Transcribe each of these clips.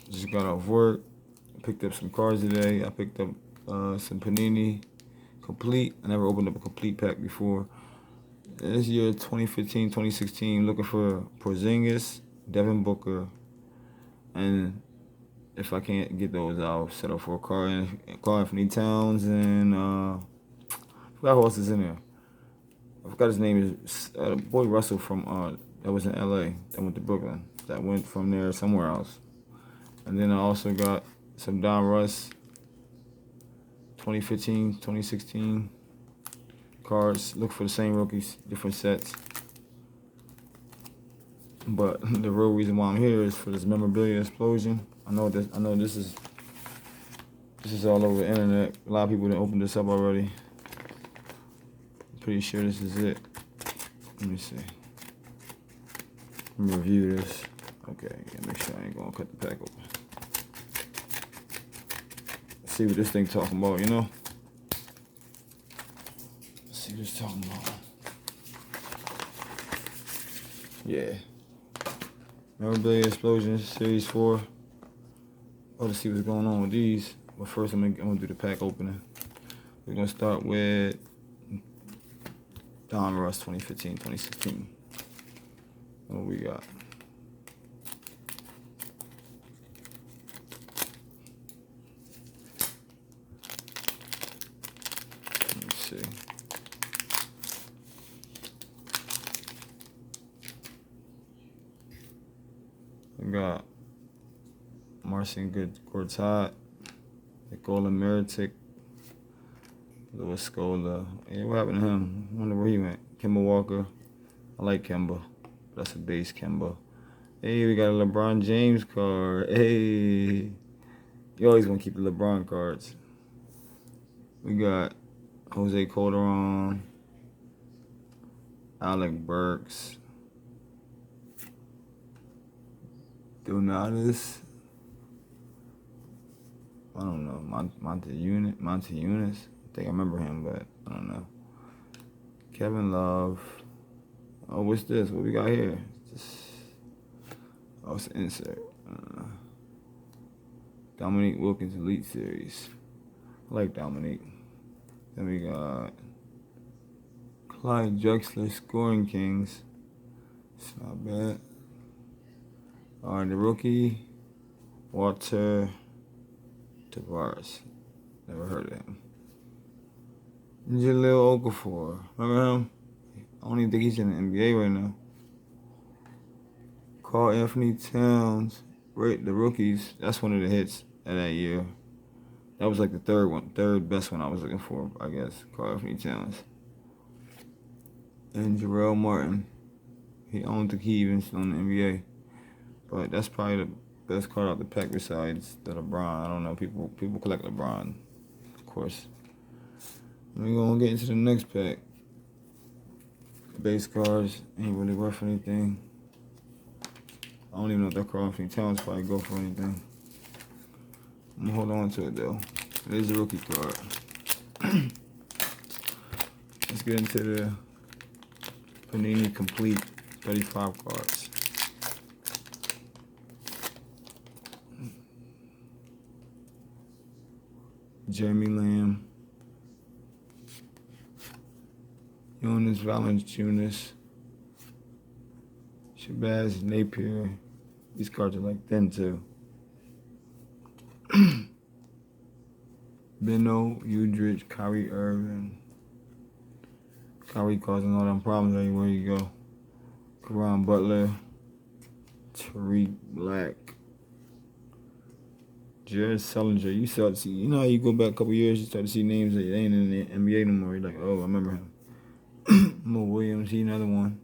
Just got off work. Picked up some cards today. I picked up some Panini Complete. I never opened up a complete pack before. This year, 2015, 2016, looking for Porzingis, Devin Booker, and if I can't get those, I'll settle for Carl Anthony Towns and I forgot who else is in there. I forgot his name is boy Russell from that was in LA that went to Brooklyn. That went from there somewhere else. And then I also got some Donruss 2015, 2016 cards. Look for the same rookies, different sets. But the real reason why I'm here is for this Memorabilia Explosion. I know this is all over the internet. A lot of people didn't open this up already. I'm pretty sure this is it. Let me see. Let me review this. Okay, yeah, make sure I ain't gonna cut the pack open. Let's see what this thing talking about, you know? Let's see what it's talking about. Yeah. Memorabilia Explosion Series 4. Oh, to see what's going on with these. But first, I'm gonna do the pack opening. We're gonna start with Donruss 2015, 2016. What we got? Let's see. We got Marcin Gortat, Nikola Mirotic, Louis Scola. Yeah, what happened to him? I wonder where he went. Kemba Walker. I like Kemba. That's a base Kemba. Hey, we got a LeBron James card. Hey. You always gonna keep the LeBron cards. We got Jose Calderon, Alec Burks, Donruss. I don't know. Monte Eunice. I think I remember him, but I don't know. Kevin Love. Oh, what's this? What we got here? Oh, it's an insert. Dominique Wilkins Elite Series. I like Dominique. Then we got Clyde Drexler Scoring Kings. It's not bad. Alright, the rookie, Walter Tavares. Never heard of him. Jaleel Okafor. Remember him? I don't even think he's in the NBA right now. Carl Anthony Towns. Right, the rookies. That's one of the hits of that year. That was like the third best one I was looking for, I guess. Carl Anthony Towns. And Jarrell Martin. I don't think he even's on the NBA. But that's probably the best card out the pack besides the LeBron. I don't know. People collect LeBron, of course. We're gonna get into the next pack. Base cards ain't really worth anything. I don't even know if that Carl Anthony Towns probably go for anything. I'm gonna hold on to it though. It is a rookie card. Let's get into the Panini Complete 35 cards. Jeremy Lamb, Jonas Valanciunas, Shabazz Napier. These cards are like thin too. Beno, Udrich, Kyrie Irving. Kyrie causing all them problems everywhere you go. Caron Butler, Tariq Black, Jared Sullinger. You start to see, you know how you go back a couple years, you start to see names that ain't in the NBA no more. You're like, oh, I remember him. Mo Williams, he another one.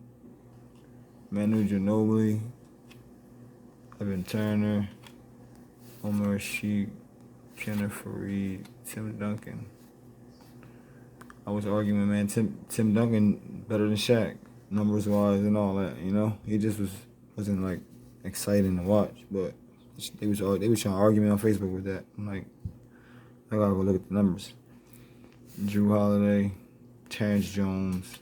Manu Ginobili, Evan Turner, Omar Sheik, Kenneth Fareed, Tim Duncan. I was arguing, man, Tim Duncan better than Shaq, numbers wise and all that, you know? He just wasn't like exciting to watch, but they was trying to argue me on Facebook with that. I'm like, I gotta go look at the numbers. Drew Holiday, Terrence Jones,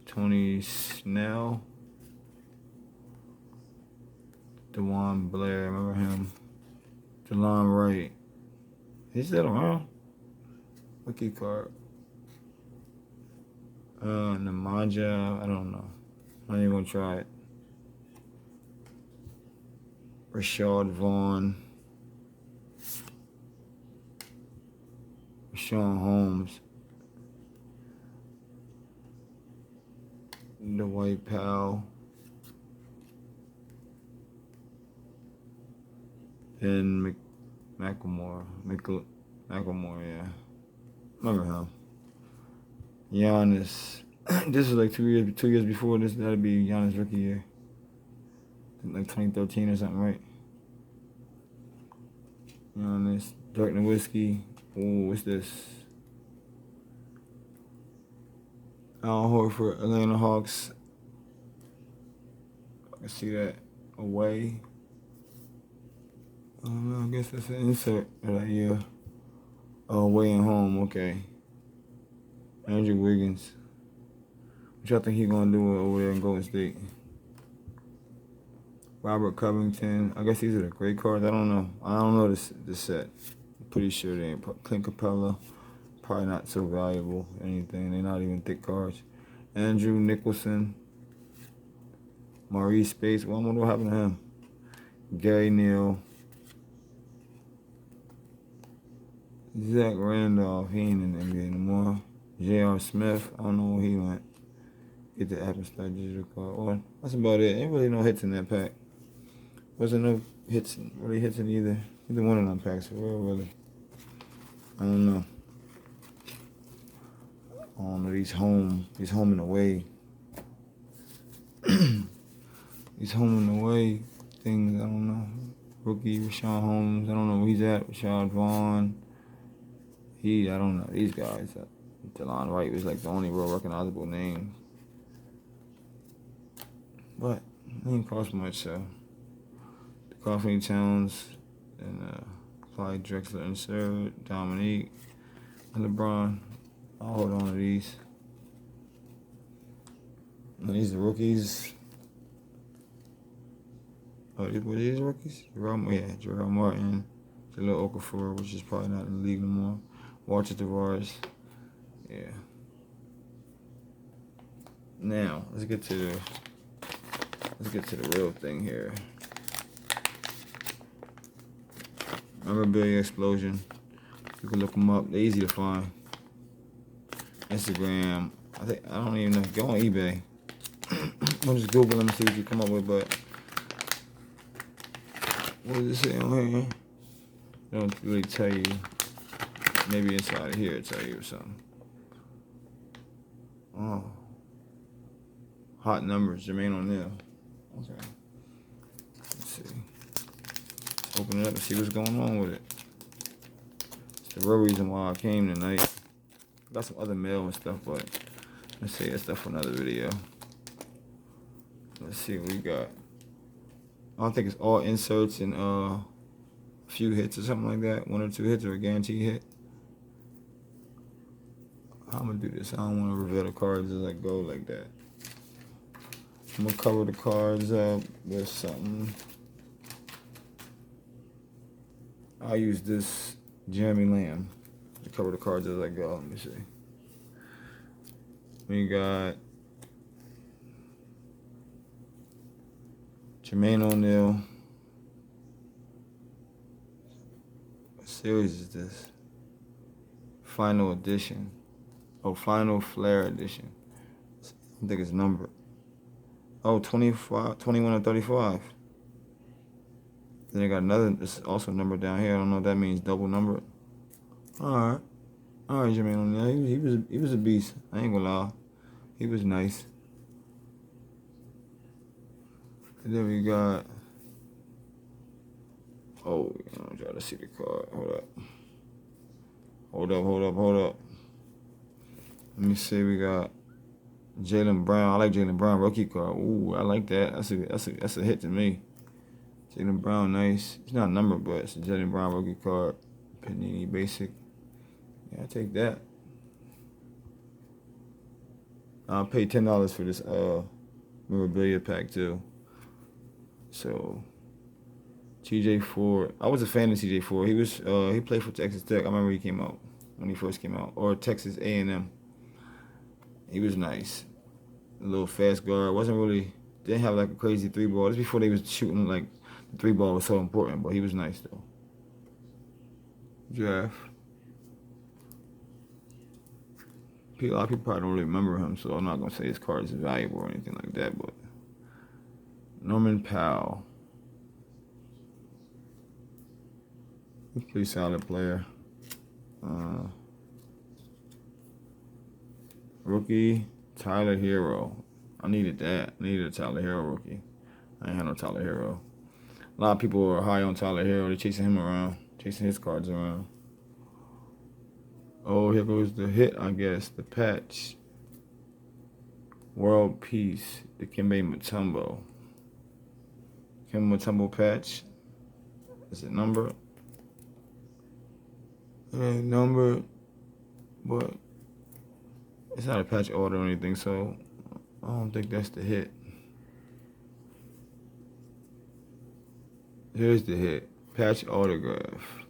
Tony Snell, DeJuan Blair, remember him? Delon Wright. He's still around. Rookie card. Namaja, I don't know. I'm not even gonna try it. Rashad Vaughn. Rashawn Holmes. The White Powell. And McLemore, yeah. Remember him. Giannis. This is like 2 years before this. That'd be Giannis' rookie year. Like 2013 or something, right? Giannis. Dirk Nowitzki. Ooh, what's this? Al Horford, Atlanta Hawks. I can see that. Away. I don't know, I guess that's an insert of that year. Oh, away and home, okay. Andrew Wiggins. What y'all think he gonna do over there in Golden State? Robert Covington. I guess these are the great cards. I don't know. I don't know this set. I'm pretty sure they ain't. Clint Capella. Probably not so valuable or anything. They're not even thick cards. Andrew Nicholson. Maurice Space. Well, I wonder what happened to him. Gary Neal. Zach Randolph. He ain't in the NBA anymore. J.R. Smith. I don't know where he went. Get the Apple digital card. Well, that's about it. Ain't really no hits in that pack. Wasn't no hits in either one of them packs for real, really. I don't know. These home and away. These home and away things, I don't know. Rookie Rashawn Holmes, I don't know where he's at. Rashad Vaughn. I don't know. These guys. Delon Wright was like the only real recognizable name. But it didn't cost much, so. Coffee Towns and Clyde Drexler insert, Dominique, and LeBron. I'll hold on to these. And these are rookies. Oh, were these rookies? Gerald Martin, Jaleel Okafor, which is probably not in the league no more. Walter Tavares. Yeah. Now let's get to the real thing here. Memorabilia Explosion. You can look them up. They're easy to find. Instagram. I don't even know. Go on eBay. I'll just Google them and see what you come up with. But what does it say on here? They don't really tell you. Maybe inside of here it tell you or something. Oh. Hot numbers. Jermaine O'Neal. Okay. Let's see. Open it up and see what's going on with it. It's the real reason why I came tonight. Got some other mail and stuff, but let's see that stuff for another video. Let's see what we got. I don't think it's all inserts and a few hits or something like that. 1 or 2 hits or a guaranteed hit. I'm gonna do this. I don't want to reveal the cards as I go like that. I'm gonna cover the cards up with something. I'll use this Jeremy Lamb to cover the cards as I go. Let me see. We got Jermaine O'Neal. What series is this? Final edition. Oh, Final Flair edition. I think it's numbered. Oh, 25, 21 and 35. Then they got another, it's also numbered down here. I don't know what that means, double numbered. Alright, Jermaine O'Neal. He was a beast. I ain't gonna lie. He was nice. And then we got, I'm trying to see the card. Hold up. Let me see, we got Jaylen Brown. I like Jaylen Brown rookie card. Ooh, I like that. That's a hit to me. Jaylen Brown, nice. It's not numbered, but it's a Jaylen Brown rookie card. Panini basic. Yeah, I take that. I'll pay $10 for this memorabilia pack too. So TJ Ford. I was a fan of TJ Ford. He played for Texas Tech. I remember he came out when he first came out, or Texas A&M. He was nice. A little fast guard. Didn't have like a crazy three ball. This before they was shooting like the three ball was so important, but he was nice though. Draft. A lot of people probably don't really remember him, so I'm not gonna say his card is valuable or anything like that. But Norman Powell, he's a pretty solid player. Rookie Tyler Hero. I needed that. I needed a Tyler Hero rookie. I ain't had no Tyler Hero. A lot of people are high on Tyler Hero. They're chasing him around, chasing his cards around. Oh, here goes the hit, I guess. The patch. World Peace. The Kimbe Mutombo. Kimbe Mutombo patch. Is it numbered? It ain't numbered, but it's not a patch order or anything, so I don't think that's the hit. Here's the hit. Patch autograph.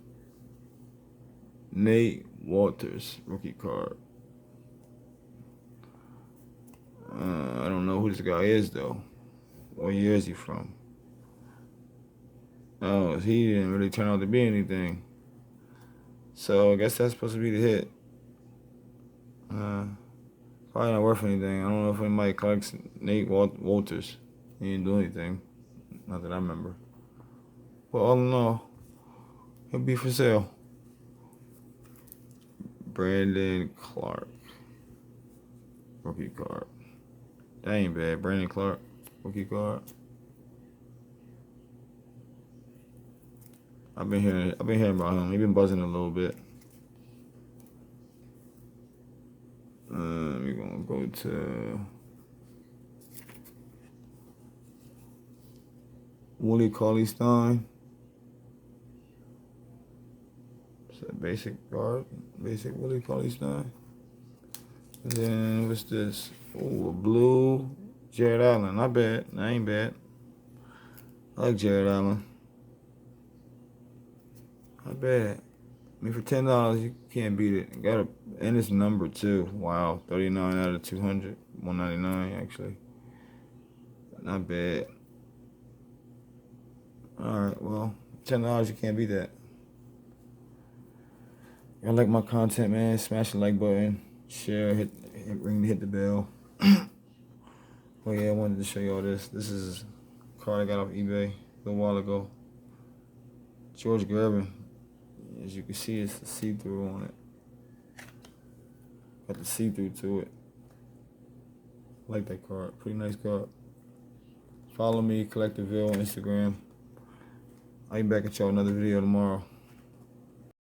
Nate Walters, rookie card. I don't know who this guy is, though. What year is he from? Oh, he didn't really turn out to be anything. So I guess that's supposed to be the hit. Probably not worth anything. I don't know if anybody collects Nate Walters. He didn't do anything. Not that I remember. But all in all, he'll be for sale. Brandon Clark. Rookie card. That ain't bad. Brandon Clark. Rookie card. I've been hearing about him. He's been buzzing a little bit. We're gonna go to Willie Cauley-Stein. It's a basic card. Basic Willie Cauley-Stein. And then what's this? Oh, a blue Jared Allen. Not bad. That ain't bad. I like Jared Allen. Not bad. I mean, for $10, you can't beat it. And it's number 2. Wow, 39 out of 200. 199 actually. Not bad. All right, well, $10 you can't beat that. Y'all like my content, man? Smash the like button, share, hit the bell. Well, yeah, I wanted to show y'all this. This is a card I got off eBay a little while ago. George Gervin. As you can see, it's the see-through on it. Got the see-through to it. I like that card. Pretty nice card. Follow me, Collectorville on Instagram. I'll be back at y'all another video tomorrow.